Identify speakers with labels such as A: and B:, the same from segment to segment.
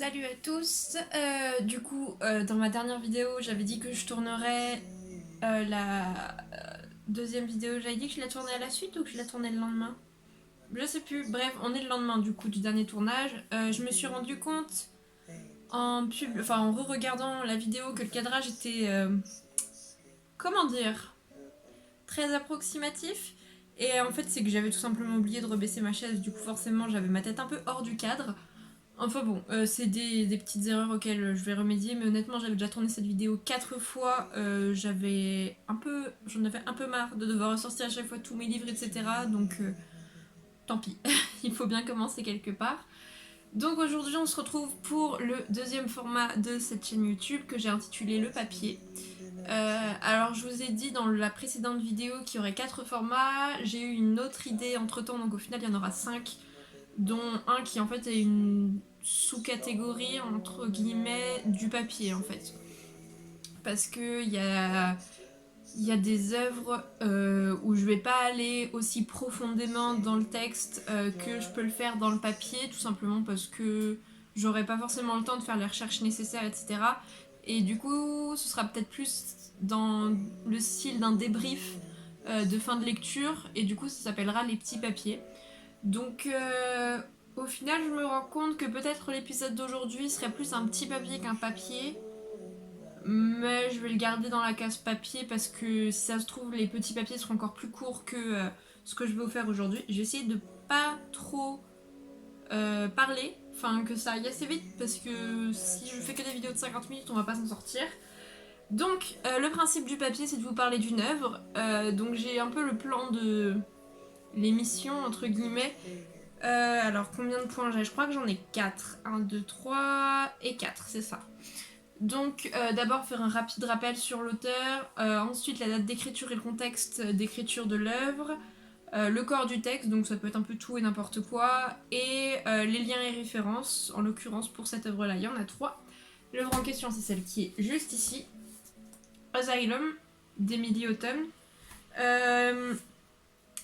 A: Salut à tous. Dans ma dernière vidéo, j'avais dit que je tournerais la deuxième vidéo. J'avais dit que je la tournais à la suite ou que je la tournais le lendemain. Je sais plus. Bref, on est le lendemain du coup du dernier tournage. Je me suis rendu compte en re-regardant la vidéo que le cadrage était, comment dire, très approximatif. Et en fait, c'est que j'avais tout simplement oublié de rebaisser ma chaise. Du coup, forcément, j'avais ma tête un peu hors du cadre. Enfin bon, c'est des petites erreurs auxquelles je vais remédier, mais honnêtement, j'avais déjà tourné cette vidéo 4 fois. J'en avais un peu marre de devoir ressortir à chaque fois tous mes livres, etc. Donc, tant pis, il faut bien commencer quelque part. Donc aujourd'hui, on se retrouve pour le deuxième format de cette chaîne YouTube que j'ai intitulé Le Papier. Alors, je vous ai dit dans la précédente vidéo qu'il y aurait 4 formats. J'ai eu une autre idée entre temps, donc au final, il y en aura 5, dont un qui en fait est une sous-catégorie entre guillemets du papier en fait. Parce que il y a des œuvres où je vais pas aller aussi profondément dans le texte que je peux le faire dans le papier, tout simplement parce que j'aurai pas forcément le temps de faire les recherches nécessaires, etc. Et du coup, ce sera peut-être plus dans le style d'un débrief de fin de lecture, et du coup, ça s'appellera les petits papiers. Donc, au final, je me rends compte que peut-être l'épisode d'aujourd'hui serait plus un petit papier qu'un papier, mais je vais le garder dans la case papier parce que si ça se trouve, les petits papiers seront encore plus courts que ce que je vais vous faire aujourd'hui. Je vais essayer de pas trop parler, enfin que ça aille assez vite parce que si je fais que des vidéos de 50 minutes, on va pas s'en sortir. Donc, le principe du papier, c'est de vous parler d'une œuvre. Donc, j'ai un peu le plan de l'émission, entre guillemets. Alors, combien de points j'ai? Je crois que j'en ai 4. 1, 2, 3 et 4, c'est ça. Donc, d'abord faire un rapide rappel sur l'auteur, ensuite la date d'écriture et le contexte d'écriture de l'œuvre, le corps du texte, donc ça peut être un peu tout et n'importe quoi, et les liens et références. En l'occurrence, pour cette œuvre-là, il y en a 3. L'œuvre en question, c'est celle qui est juste ici, Asylum, d'Emily Autumn.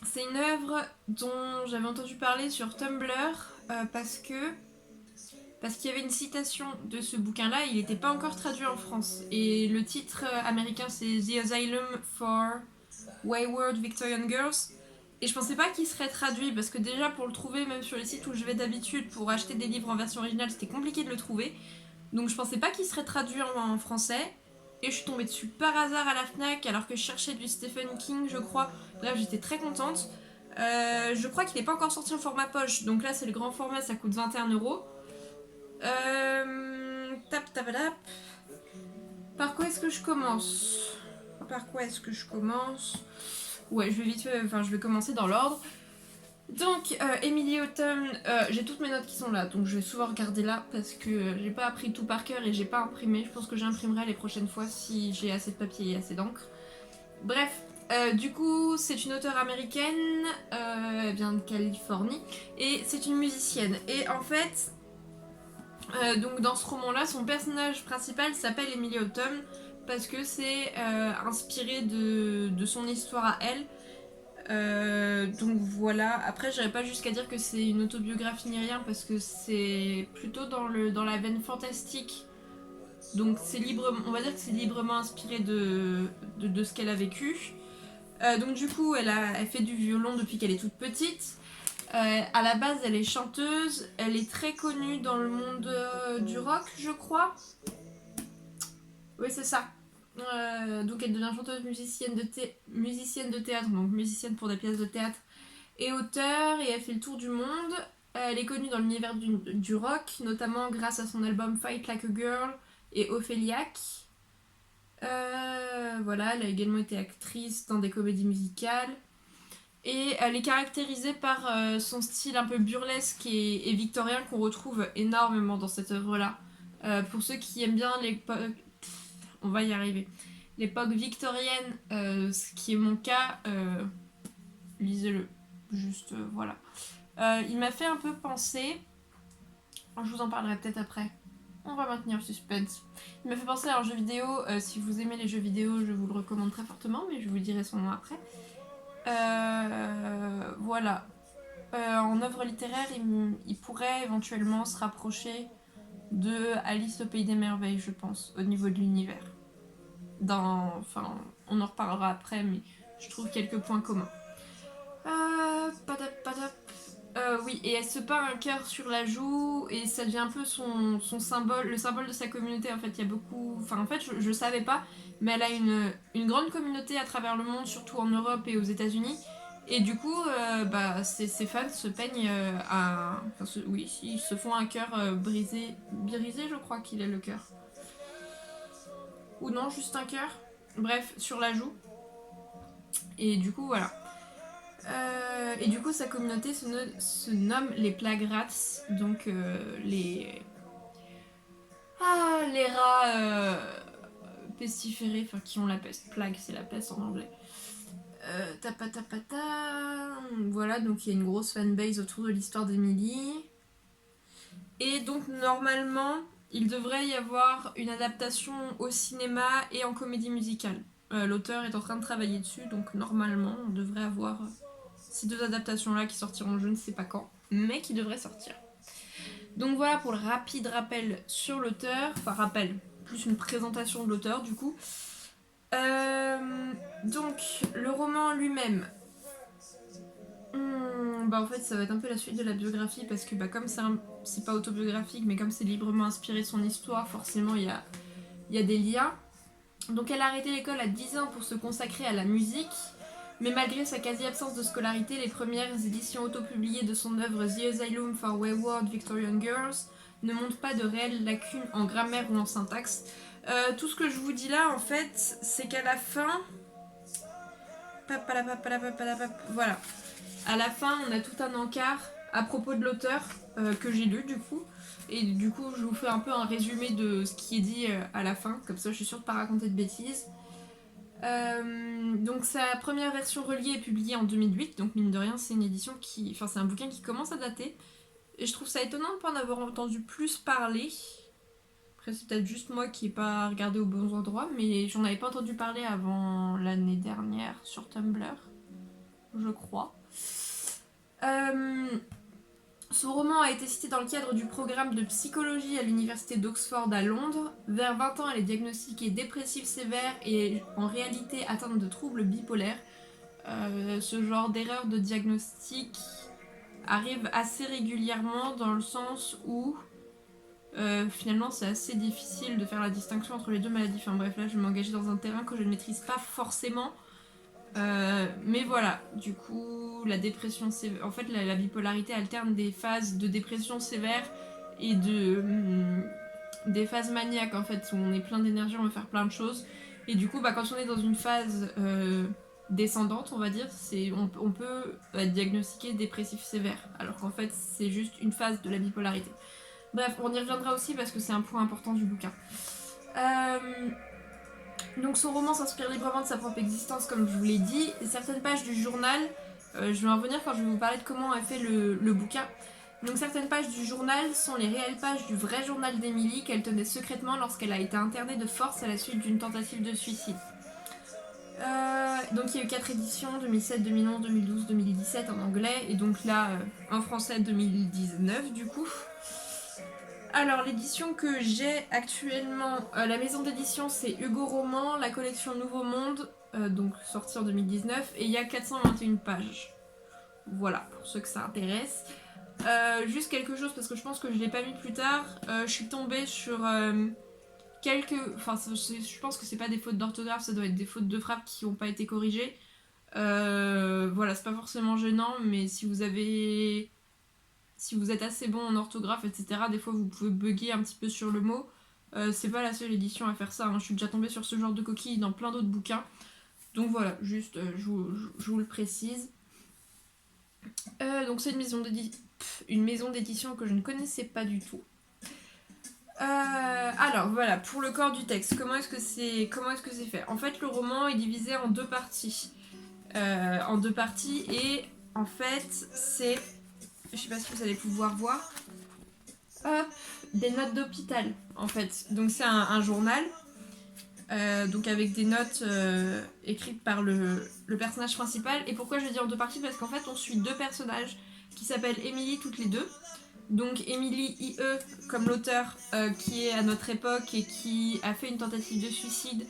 A: C'est une œuvre dont j'avais entendu parler sur Tumblr parce qu'il y avait une citation de ce bouquin-là, il n'était pas encore traduit en France. Et le titre américain, c'est The Asylum for Wayward Victorian Girls. Et je pensais pas qu'il serait traduit, parce que déjà pour le trouver, même sur les sites où je vais d'habitude pour acheter des livres en version originale, c'était compliqué de le trouver. Donc je pensais pas qu'il serait traduit en français. Et je suis tombée dessus par hasard à la FNAC alors que je cherchais du Stephen King, je crois. Bref, j'étais très contente. Je crois qu'il n'est pas encore sorti en format poche, donc là c'est le grand format, ça coûte 21 €. Tap tap tap. Par quoi est-ce que je commence? Ouais, je vais vite fait, je vais commencer dans l'ordre. Donc, Emily Autumn, j'ai toutes mes notes qui sont là, donc je vais souvent regarder là parce que j'ai pas appris tout par cœur et j'ai pas imprimé. Je pense que j'imprimerai les prochaines fois si j'ai assez de papier et assez d'encre. Bref, du coup, c'est une auteure américaine, elle vient de Californie, et c'est une musicienne. Et en fait, donc dans ce roman-là, son personnage principal s'appelle Emily Autumn parce que c'est inspiré de son histoire à elle. Donc voilà, après j'irai pas jusqu'à dire que c'est une autobiographie ni rien parce que c'est plutôt dans la veine fantastique. Donc c'est librement, on va dire que c'est librement inspiré de ce qu'elle a vécu. Donc du coup, elle fait du violon depuis qu'elle est toute petite. À la base, elle est chanteuse. Elle est très connue dans le monde du rock, je crois. Oui, c'est ça. Donc elle devient chanteuse, musicienne de théâtre, donc musicienne pour des pièces de théâtre et auteure, et elle fait le tour du monde. Elle est connue dans l'univers du rock, notamment grâce à son album Fight Like a Girl et Ophéliaque. Voilà, elle a également été actrice dans des comédies musicales. Et elle est caractérisée par son style un peu burlesque et victorien qu'on retrouve énormément dans cette œuvre-là. Pour ceux qui aiment bien l'époque... On va y arriver. L'époque victorienne, ce qui est mon cas, lisez-le. Juste, voilà. Il m'a fait un peu penser... Je vous en parlerai peut-être après. On va maintenir le suspense. Il m'a fait penser à un jeu vidéo. Si vous aimez les jeux vidéo, je vous le recommande très fortement, mais je vous dirai son nom après. Voilà. En œuvre littéraire, il pourrait éventuellement se rapprocher de Alice au Pays des Merveilles, je pense, au niveau de l'univers. Enfin, on en reparlera après, mais je trouve quelques points communs. Oui, et elle se peint un cœur sur la joue, et ça devient un peu son symbole, le symbole de sa communauté. En fait, il y a beaucoup... Enfin, en fait, je savais pas, mais elle a une grande communauté à travers le monde, surtout en Europe et aux États-Unis. Et du coup, ses fans se peignent oui, ils se font un cœur brisé. Brisé, je crois qu'il est le cœur. Ou non, juste un cœur. Bref, sur la joue. Et du coup, voilà. Et du coup, sa communauté se nomme les Plagrats, donc les rats pestiférés, enfin qui ont la peste. Plague, c'est la peste en anglais. Voilà, donc il y a une grosse fanbase autour de l'histoire d'Emily. Et donc normalement, il devrait y avoir une adaptation au cinéma et en comédie musicale. L'auteur est en train de travailler dessus, donc normalement, on devrait avoir ces deux adaptations-là qui sortiront je ne sais pas quand, mais qui devraient sortir. Donc voilà pour le rapide rappel sur l'auteur, enfin rappel, plus une présentation de l'auteur du coup. Donc le roman lui-même, en fait ça va être un peu la suite de la biographie parce que comme c'est pas autobiographique mais comme c'est librement inspiré de son histoire, forcément il y a des liens. Donc elle a arrêté l'école à 10 ans pour se consacrer à la musique. Mais malgré sa quasi-absence de scolarité, les premières éditions auto-publiées de son œuvre The Asylum for Wayward Victorian Girls ne montrent pas de réelles lacunes en grammaire ou en syntaxe. Tout ce que je vous dis là, en fait, c'est qu'à la fin... Voilà. À la fin, on a tout un encart à propos de l'auteur que j'ai lu, du coup. Et du coup, je vous fais un peu un résumé de ce qui est dit à la fin. Comme ça, je suis sûre de pas raconter de bêtises. Donc sa première version reliée est publiée en 2008, donc mine de rien c'est une édition c'est un bouquin qui commence à dater. Et je trouve ça étonnant de ne pas en avoir entendu plus parler. Après c'est peut-être juste moi qui n'ai pas regardé aux bons endroits, mais j'en avais pas entendu parler avant l'année dernière sur Tumblr, je crois. Son roman a été cité dans le cadre du programme de psychologie à l'université d'Oxford à Londres. Vers 20 ans, elle est diagnostiquée dépressive sévère et est en réalité atteinte de troubles bipolaires. Ce genre d'erreur de diagnostic arrive assez régulièrement dans le sens où finalement c'est assez difficile de faire la distinction entre les deux maladies. Enfin bref, là je vais m'engager dans un terrain que je ne maîtrise pas forcément. Mais voilà, du coup, la dépression sévère. En fait, la bipolarité alterne des phases de dépression sévère et des phases maniaques, en fait, où on est plein d'énergie, on veut faire plein de choses. Et du coup, quand on est dans une phase descendante, on va dire, on peut être diagnostiqué dépressif sévère, alors qu'en fait, c'est juste une phase de la bipolarité. Bref, on y reviendra aussi parce que c'est un point important du bouquin. Donc son roman s'inspire librement de sa propre existence, comme je vous l'ai dit. Et certaines pages du journal, je vais en revenir quand je vais vous parler de comment est fait le bouquin. Donc certaines pages du journal sont les réelles pages du vrai journal d'Emily qu'elle tenait secrètement lorsqu'elle a été internée de force à la suite d'une tentative de suicide. Donc il y a eu 4 éditions, 2007, 2011, 2012, 2017 en anglais, et donc là en français 2019 du coup. Alors l'édition que j'ai actuellement, la maison d'édition c'est Hugo Roman, la collection Nouveau Monde, donc sortie en 2019, et il y a 421 pages. Voilà, pour ceux que ça intéresse. Juste quelque chose, parce que je pense que je l'ai pas mis plus tard, je suis tombée sur quelques... Enfin, je pense que c'est pas des fautes d'orthographe, ça doit être des fautes de frappe qui n'ont pas été corrigées. Voilà, c'est pas forcément gênant, mais si vous êtes assez bon en orthographe, etc., des fois vous pouvez bugger un petit peu sur le mot. C'est pas la seule édition à faire ça, hein. Je suis déjà tombée sur ce genre de coquilles dans plein d'autres bouquins. Donc voilà, juste je vous le précise. Donc c'est une maison d'édition que je ne connaissais pas du tout. Alors voilà, pour le corps du texte, comment est-ce que c'est fait? En fait, le roman est divisé en deux parties. Et en fait, c'est... Je sais pas si vous allez pouvoir voir. Des notes d'hôpital, en fait. Donc c'est un journal, donc avec des notes écrites par le personnage principal. Et pourquoi je dis en deux parties? Parce qu'en fait, on suit deux personnages qui s'appellent Emily toutes les deux. Donc Emily IE, comme l'auteur, qui est à notre époque et qui a fait une tentative de suicide,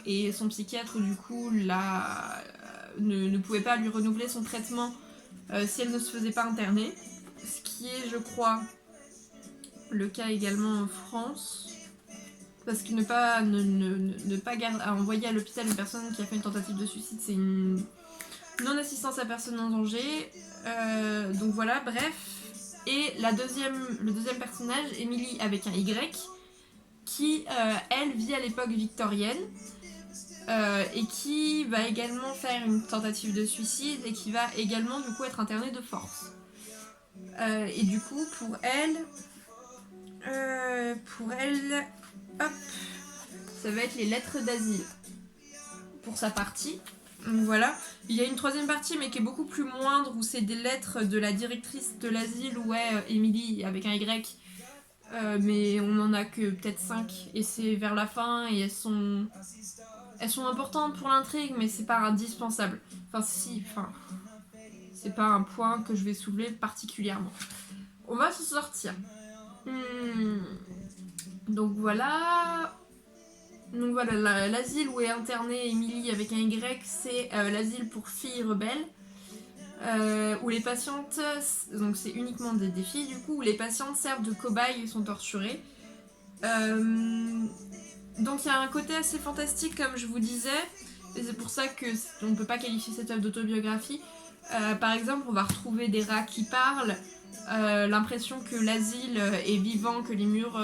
A: et son psychiatre du coup ne pouvait pas lui renouveler son traitement si elle ne se faisait pas interner. Ce qui est, je crois, le cas également en France. Parce que ne pas envoyer à l'hôpital une personne qui a fait une tentative de suicide, c'est une non-assistance à personne en danger. Donc voilà, bref. Et le deuxième personnage, Emily avec un Y, qui, elle, vit à l'époque victorienne, et qui va également faire une tentative de suicide, et qui va également, du coup, être internée de force. Et du coup, pour elle, hop, ça va être les lettres d'asile pour sa partie. Donc voilà. Il y a une troisième partie, mais qui est beaucoup plus moindre, où c'est des lettres de la directrice de l'asile, où est Emily avec un Y, mais on en a que peut-être 5, et c'est vers la fin, et elles sont importantes pour l'intrigue, mais c'est pas indispensable. C'est pas un point que je vais soulever particulièrement. On va se sortir. Donc voilà, l'asile où est internée Emily avec un Y, c'est l'asile pour filles rebelles, où les patientes, donc c'est uniquement des filles du coup, où les patientes servent de cobayes et sont torturées. Donc il y a un côté assez fantastique comme je vous disais, et c'est pour ça qu'on ne peut pas qualifier cette œuvre d'autobiographie. Par exemple, on va retrouver des rats qui parlent, l'impression que l'asile est vivant, que les murs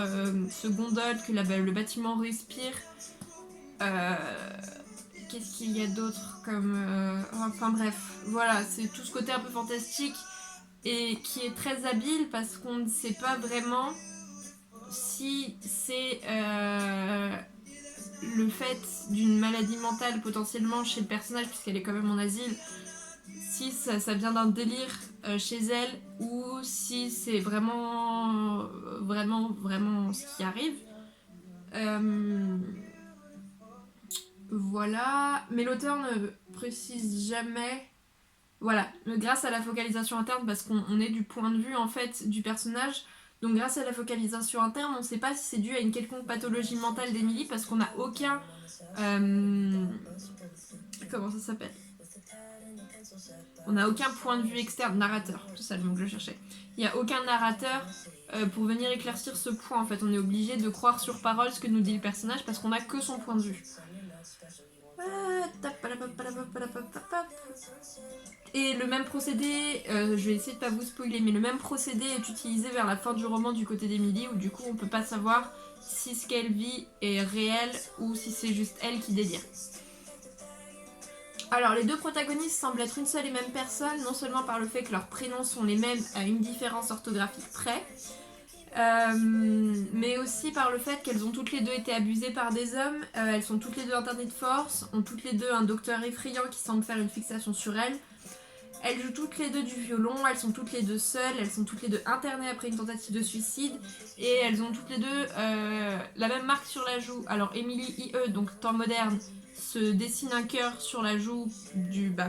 A: se gondolent, que le bâtiment respire. Qu'est-ce qu'il y a d'autre comme... Enfin bref, voilà, c'est tout ce côté un peu fantastique et qui est très habile parce qu'on ne sait pas vraiment si c'est le fait d'une maladie mentale potentiellement chez le personnage, puisqu'elle est quand même en asile, si ça vient d'un délire chez elle ou si c'est vraiment ce qui arrive. Voilà, mais l'auteur ne précise jamais. Voilà, grâce à la focalisation interne, parce qu'on est du point de vue en fait du personnage. Donc grâce à la focalisation interne, on ne sait pas si c'est dû à une quelconque pathologie mentale d'Emily, parce qu'on n'a aucun... comment ça s'appelle ? On n'a aucun point de vue externe, narrateur, c'est ça le mot que je cherchais. Il n'y a aucun narrateur pour venir éclaircir ce point, en fait. On est obligé de croire sur parole ce que nous dit le personnage, parce qu'on n'a que son point de vue. Et le même procédé, je vais essayer de pas vous spoiler, mais le même procédé est utilisé vers la fin du roman du côté d'Emily, où du coup on peut pas savoir si ce qu'elle vit est réel ou si c'est juste elle qui délire. Alors les deux protagonistes semblent être une seule et même personne, non seulement par le fait que leurs prénoms sont les mêmes à une différence orthographique près, mais aussi par le fait qu'elles ont toutes les deux été abusées par des hommes, elles sont toutes les deux internées de force, ont toutes les deux un docteur effrayant qui semble faire une fixation sur elles. Elles jouent toutes les deux du violon, elles sont toutes les deux seules, elles sont toutes les deux internées après une tentative de suicide, et elles ont toutes les deux la même marque sur la joue. Alors Emily IE, donc temps moderne, se dessine un cœur sur la joue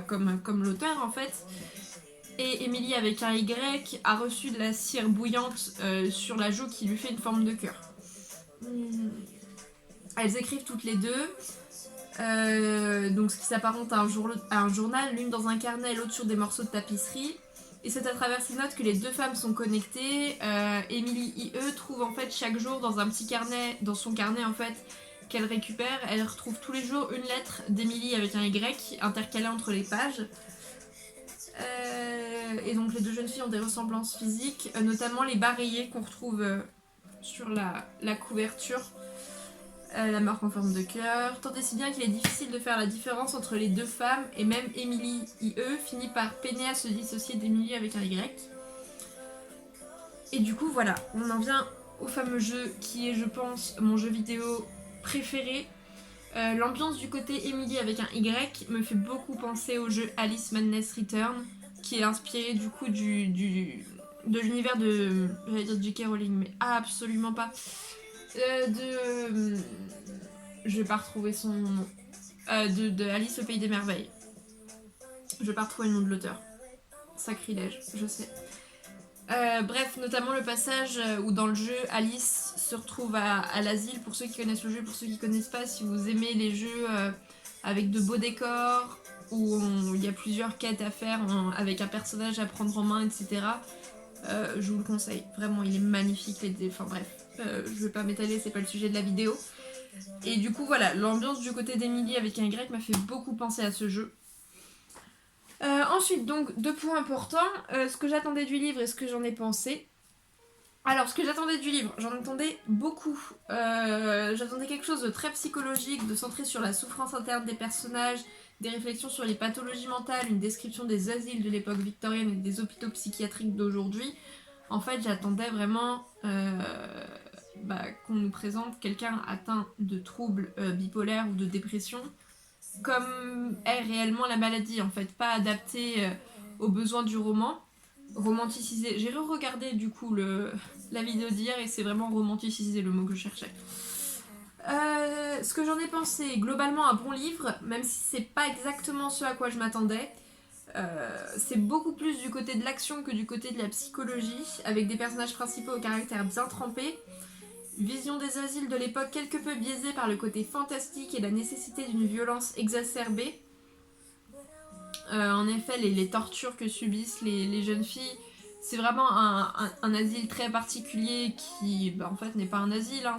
A: comme l'auteur en fait. Et Emily avec un Y a reçu de la cire bouillante sur la joue qui lui fait une forme de cœur. Elles écrivent toutes les deux, donc ce qui s'apparente à un journal, l'une dans un carnet, l'autre sur des morceaux de tapisserie. Et c'est à travers ces notes que les deux femmes sont connectées. Emily IE trouve en fait chaque jour dans un petit carnet, dans son carnet en fait, qu'elle récupère, elle retrouve tous les jours une lettre d'Emily avec un Y intercalée entre les pages. Et donc les deux jeunes filles ont des ressemblances physiques, notamment les bas rayés qu'on retrouve sur la couverture, la marque en forme de cœur, tant et si bien qu'il est difficile de faire la différence entre les deux femmes, et même Emily IE finit par peiner à se dissocier d'Emily avec un Y. Et du coup voilà, on en vient au fameux jeu qui est, je pense, mon jeu vidéo préféré. L'ambiance du côté Emily avec un Y me fait beaucoup penser au jeu Alice Madness Return, qui est inspiré du coup de l'univers de... j'allais dire J.K. Rowling, mais absolument pas. Je vais pas retrouver son nom. De Alice au Pays des Merveilles. Je vais pas retrouver le nom de l'auteur. Sacrilège, je sais. Bref, notamment le passage où dans le jeu Alice se retrouve à l'asile. Pour ceux qui connaissent le jeu, pour ceux qui connaissent pas, si vous aimez les jeux avec de beaux décors, où il y a plusieurs quêtes à faire avec un personnage à prendre en main, etc. Je vous le conseille. Vraiment, il est magnifique. Enfin bref, je vais pas m'étaler, c'est pas le sujet de la vidéo. Et du coup, voilà, l'ambiance du côté d'Emily avec un Y m'a fait beaucoup penser à ce jeu. Ensuite, donc, 2 points importants, ce que j'attendais du livre et ce que j'en ai pensé. Alors, ce que j'attendais du livre, j'en attendais beaucoup. J'attendais quelque chose de très psychologique, de centré sur la souffrance interne des personnages, des réflexions sur les pathologies mentales, une description des asiles de l'époque victorienne et des hôpitaux psychiatriques d'aujourd'hui. En fait, j'attendais vraiment qu'on nous présente quelqu'un atteint de troubles bipolaires ou de dépression, comme est réellement la maladie, en fait, pas adaptée aux besoins du roman, romanticisé. J'ai re-regardé du coup la vidéo d'hier et c'est vraiment romanticisé le mot que je cherchais. Ce que j'en ai pensé, globalement un bon livre, même si c'est pas exactement ce à quoi je m'attendais. C'est beaucoup plus du côté de l'action que du côté de la psychologie, avec des personnages principaux au caractère bien trempé. Vision des asiles de l'époque quelque peu biaisée par le côté fantastique et la nécessité d'une violence exacerbée. En effet, les tortures que subissent les jeunes filles, c'est vraiment un asile très particulier qui, en fait, n'est pas un asile. Hein,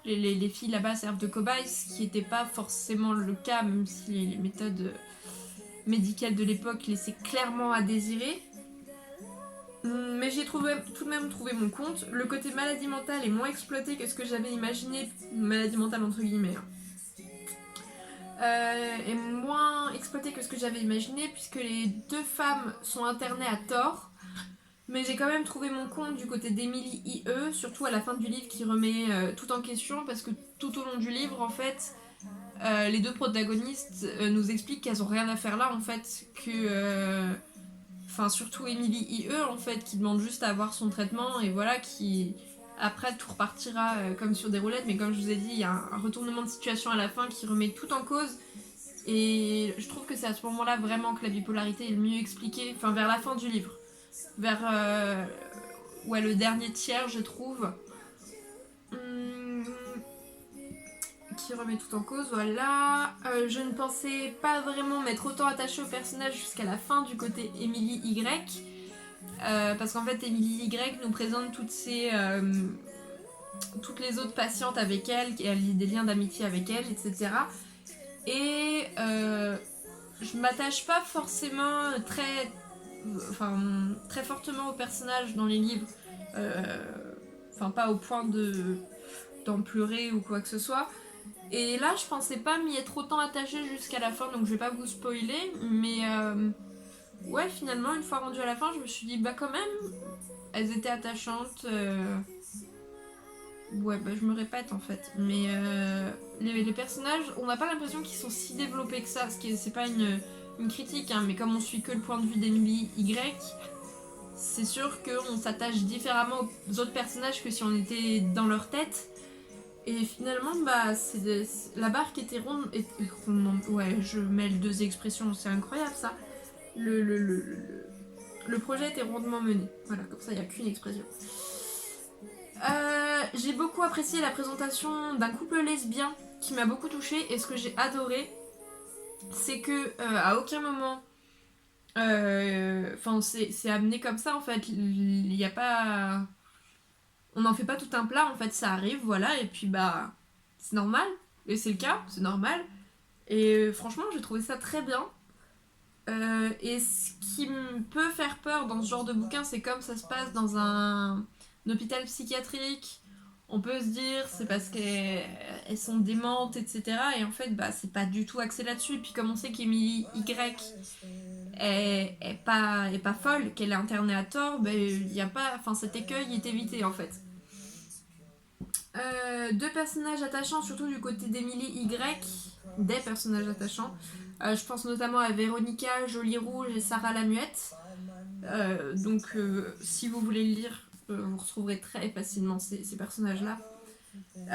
A: les filles là-bas servent de cobayes, ce qui n'était pas forcément le cas, même si les méthodes médicales de l'époque laissaient clairement à désirer. Mais j'ai tout de même trouvé mon compte. Le côté maladie mentale est moins exploité que ce que j'avais imaginé, maladie mentale entre guillemets, est moins exploité que ce que j'avais imaginé, puisque les 2 femmes sont internées à tort. Mais j'ai quand même trouvé mon compte du côté d'Emily IE, surtout à la fin du livre qui remet tout en question, parce que tout au long du livre, en fait, les 2 protagonistes nous expliquent qu'elles ont rien à faire là, en fait, que... Enfin, surtout Emily IE, en fait, qui demande juste à avoir son traitement, et voilà, qui... Après, tout repartira comme sur des roulettes, mais comme je vous ai dit, il y a un retournement de situation à la fin qui remet tout en cause. Et je trouve que c'est à ce moment-là vraiment que la bipolarité est le mieux expliquée, enfin vers la fin du livre. Vers le dernier tiers, je trouve. Qui remet tout en cause, voilà. Je ne pensais pas vraiment m'être autant attachée au personnage jusqu'à la fin du côté Emily Y. Parce qu'en fait, Emily Y nous présente toutes les autres patientes avec elle, elle lie des liens d'amitié avec elle, etc. Et je m'attache pas forcément très fortement au personnage dans les livres. Pas au point d'en pleurer ou quoi que ce soit. Et là, je pensais pas m'y être autant attachée jusqu'à la fin, donc je vais pas vous spoiler, mais ouais, finalement, une fois rendue à la fin, je me suis dit, quand même, elles étaient attachantes. Ouais, je me répète en fait, mais les personnages, on n'a pas l'impression qu'ils sont si développés que ça, c'est pas une critique, hein, mais comme on suit que le point de vue d'Emily Y, c'est sûr qu'on s'attache différemment aux autres personnages que si on était dans leur tête. Et finalement, la barque était ronde. Ouais, je mêle 2 expressions, c'est incroyable ça. Le projet était rondement mené. Voilà, comme ça, il n'y a qu'une expression. J'ai beaucoup apprécié la présentation d'un couple lesbien qui m'a beaucoup touchée. Et ce que j'ai adoré, c'est que à aucun moment. C'est amené comme ça en fait. Il n'y a pas. On n'en fait pas tout un plat, en fait, ça arrive, voilà, et puis c'est normal, et c'est le cas, c'est normal. Et franchement, j'ai trouvé ça très bien. Et ce qui peut faire peur dans ce genre de bouquin, c'est comme ça se passe dans un hôpital psychiatrique. On peut se dire, c'est parce qu'elles sont démentes, etc. Et en fait, c'est pas du tout axé là-dessus. Et puis comme on sait qu'Emily Y est pas folle, qu'elle est internée à tort, y a pas, cet écueil est évité en fait. 2 personnages attachants, surtout du côté d'Emily Y, des personnages attachants. Je pense notamment à Véronica, Jolie Rouge et Sarah la Muette. Si vous voulez le lire, vous retrouverez très facilement ces personnages-là.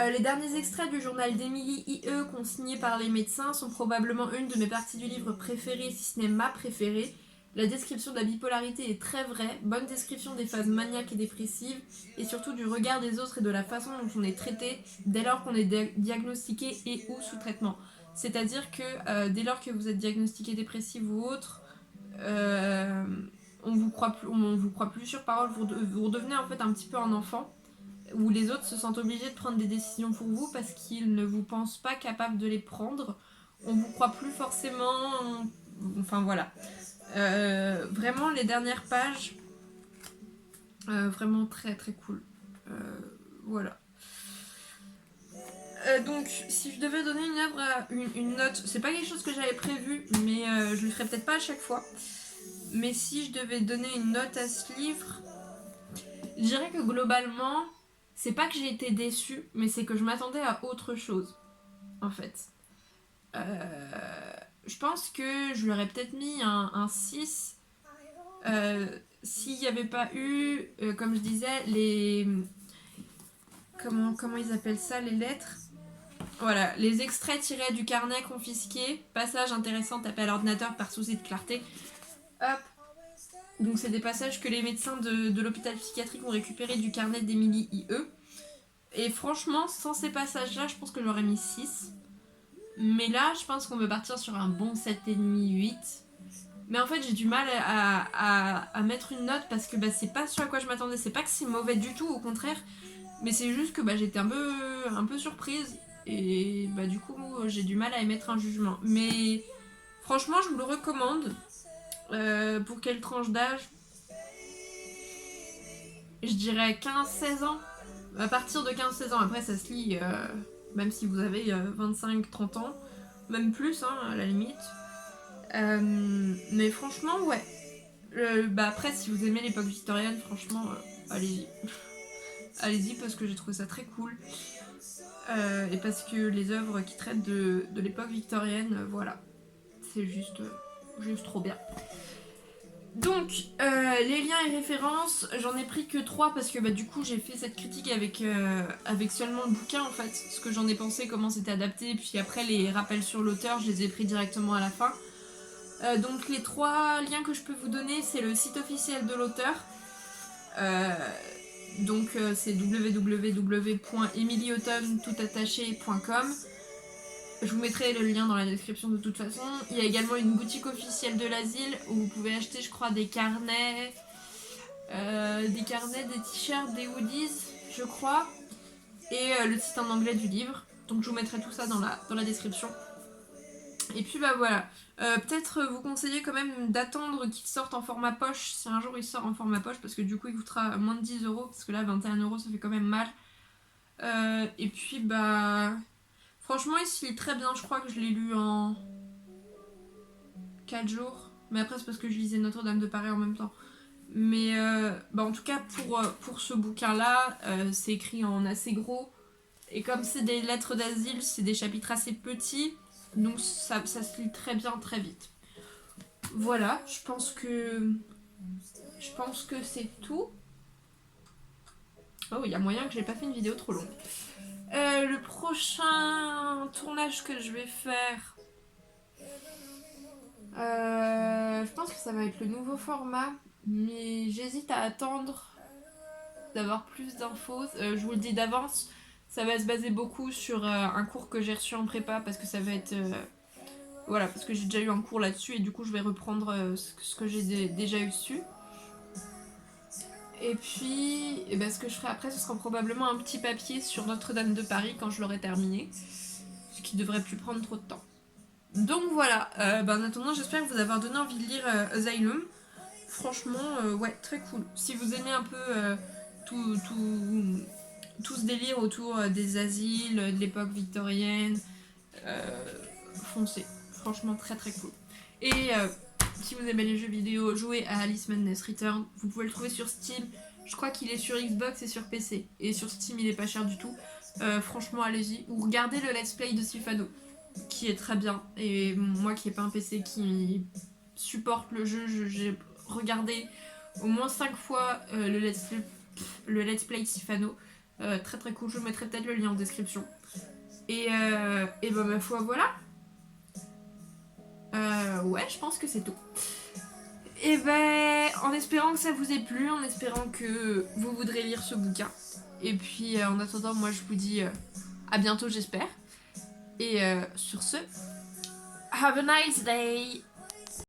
A: Les derniers extraits du journal d'Emily IE consignés par les médecins sont probablement une de mes parties du livre préférées, si ce n'est ma préférée. La description de la bipolarité est très vraie, bonne description des phases maniaques et dépressives, et surtout du regard des autres et de la façon dont on est traité dès lors qu'on est diagnostiqué et ou sous traitement. C'est-à-dire que dès lors que vous êtes diagnostiqué dépressif ou autre, on vous croit plus sur parole, vous redevenez en fait un petit peu un enfant, où les autres se sentent obligés de prendre des décisions pour vous parce qu'ils ne vous pensent pas capable de les prendre. On vous croit plus forcément... Enfin voilà. Vraiment les dernières pages, vraiment très très cool. Voilà. Donc, si je devais donner une œuvre, une note, c'est pas quelque chose que j'avais prévu, mais je le ferai peut-être pas à chaque fois. Mais si je devais donner une note à ce livre, je dirais que globalement, c'est pas que j'ai été déçue, mais c'est que je m'attendais à autre chose, en fait. Je pense que je lui aurais peut-être mis un 6 s'il n'y avait pas eu, comme je disais, les... Comment ils appellent ça, les lettres? Voilà, les extraits tirés du carnet confisqué, passage intéressant tapé à l'ordinateur par souci de clarté. Hop. Donc c'est des passages que les médecins de l'hôpital psychiatrique ont récupérés du carnet d'Émilie IE. Et franchement, sans ces passages-là, je pense que j'aurais mis 6. Mais là, je pense qu'on peut partir sur un bon 7,5, 8. Mais en fait, j'ai du mal à mettre une note parce que c'est pas sur à quoi je m'attendais. C'est pas que c'est mauvais du tout, au contraire. Mais c'est juste que j'étais un peu surprise. Et du coup, j'ai du mal à émettre un jugement. Mais franchement, je vous le recommande. Pour quelle tranche d'âge? Je dirais 15-16 ans. À partir de 15-16 ans, après ça se lit, même si vous avez 25-30 ans. Même plus, hein, à la limite. Mais franchement, ouais. Après, si vous aimez l'époque victorienne, franchement, allez-y. Allez-y parce que j'ai trouvé ça très cool. Et parce que les œuvres qui traitent de l'époque victorienne, voilà. C'est juste trop bien. Donc, les liens et références, j'en ai pris que 3 parce que du coup j'ai fait cette critique avec seulement le bouquin en fait, ce que j'en ai pensé, comment c'était adapté, puis après les rappels sur l'auteur, je les ai pris directement à la fin. Donc les 3 liens que je peux vous donner, c'est le site officiel de l'auteur, donc c'est www.emilieautomne.com. Je vous mettrai le lien dans la description de toute façon. Il y a également une boutique officielle de l'asile où vous pouvez acheter, je crois, des carnets, des t-shirts, des hoodies, je crois. Et le site en anglais du livre. Donc je vous mettrai tout ça dans la description. Et puis voilà. Peut-être vous conseiller quand même d'attendre qu'il sorte en format poche, si un jour il sort en format poche, parce que du coup il coûtera moins de 10 €, parce que là 21 € ça fait quand même mal. Et puis franchement, il se lit très bien. Je crois que je l'ai lu en 4 jours. Mais après, c'est parce que je lisais Notre-Dame de Paris en même temps. Mais en tout cas, pour ce bouquin-là, c'est écrit en assez gros. Et comme c'est des lettres d'asile, c'est des chapitres assez petits. Donc ça se lit très bien, très vite. Voilà, je pense que c'est tout. Oh, il y a moyen que j'ai pas fait une vidéo trop longue. Le prochain tournage que je vais faire, je pense que ça va être le nouveau format, mais j'hésite à attendre d'avoir plus d'infos. Je vous le dis d'avance, ça va se baser beaucoup sur un cours que j'ai reçu en prépa parce que ça va être... voilà, parce que j'ai déjà eu un cours là-dessus et du coup je vais reprendre ce que j'ai déjà eu dessus. Et puis, ce que je ferai après, ce sera probablement un petit papier sur Notre-Dame de Paris quand je l'aurai terminé. Ce qui devrait plus prendre trop de temps. Donc voilà, en attendant, j'espère vous avoir donné envie de lire Asylum. Franchement, ouais, très cool. Si vous aimez un peu tout ce délire autour des asiles, de l'époque victorienne, foncez. Franchement, très très cool. Et si vous aimez les jeux vidéo, jouez à Alice Madness Return. Vous pouvez le trouver sur Steam. Je crois qu'il est sur Xbox et sur PC. Et sur Steam, il est pas cher du tout. Franchement, allez-y. Ou regardez le let's play de Sifano, qui est très bien. Et moi qui n'ai pas un PC qui supporte le jeu, j'ai regardé au moins 5 fois le let's play de Sifano. Très très cool. Je vous mettrai peut-être le lien en description. Et ma foi, voilà. Ouais, je pense que c'est tout. Et ben, en espérant que ça vous ait plu, en espérant que vous voudrez lire ce bouquin. Et puis en attendant, moi je vous dis à bientôt, j'espère. Et sur ce, have a nice day!